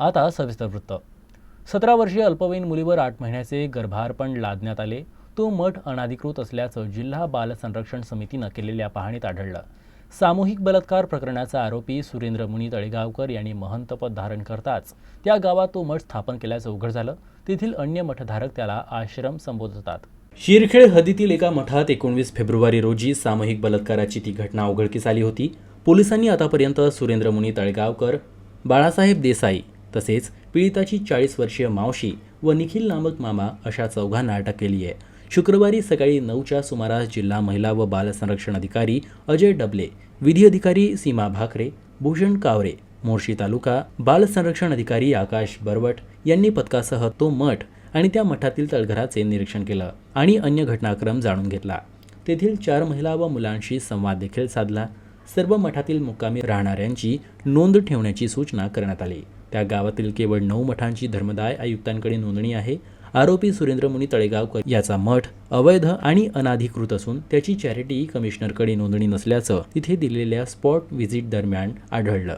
आता सविस्तर वृत्त. 17 वर्षीय अल्पवयीन मुलीवर 8 महिन्याचे गर्भारपण लादण्यात आले. तो मठ अनधिकृत असल्याचं जिल्हा बाल संरक्षण समितीनं केलेल्या पाहणीत आढळलं. सामूहिक बलात्कार प्रकरणाचा आरोपी सुरेंद्र मुनी तळेगावकर यांनी महंतपद धारण करताच त्या गावात तो मठ स्थापन केल्याचं उघड झालं. तेथील अन्य मठधारक त्याला आश्रम संबोधतात. शिरखेड हद्दीतील एका मठात 19 फेब्रुवारी रोजी सामूहिक बलात्काराची ती घटना उघडकीस आली होती. पोलिसांनी आतापर्यंत सुरेंद्र मुनी तळेगावकर, बाळासाहेब देसाई तसेच पीडिताची 40 वर्षीय मावशी व निखिल नामक मामा अशा चौघांना अटक केली आहे. शुक्रवारी सकाळी 9च्या सुमारास जिल्हा महिला व बाल संरक्षण अधिकारी अजय डबले, विधी अधिकारी सीमा भाकरे, भूषण कावरे, मोर्शी तालुका बाल संरक्षण अधिकारी आकाश बरवट यांनी पथकासह तो मठ आणि त्या मठातील तळघराचे निरीक्षण केलं आणि अन्य घटनाक्रम जाणून घेतला. तेथील 4 महिला व मुलांशी संवाद देखील साधला. सर्व मठातील मुक्कामी राहणाऱ्यांची नोंद ठेवण्याची सूचना करण्यात आली. त्या गावातील केवळ 9 मठांची धर्मदाय आयुक्तांकडे नोंदणी आहे. आरोपी सुरेंद्र मुनी तळेगावकर याचा मठ अवैध आणि अनधिकृत असून त्याची चॅरिटी कमिशनरकडे नोंदणी नसल्याचं तिथे दिलेल्या स्पॉट व्हिजिट दरम्यान आढळलं.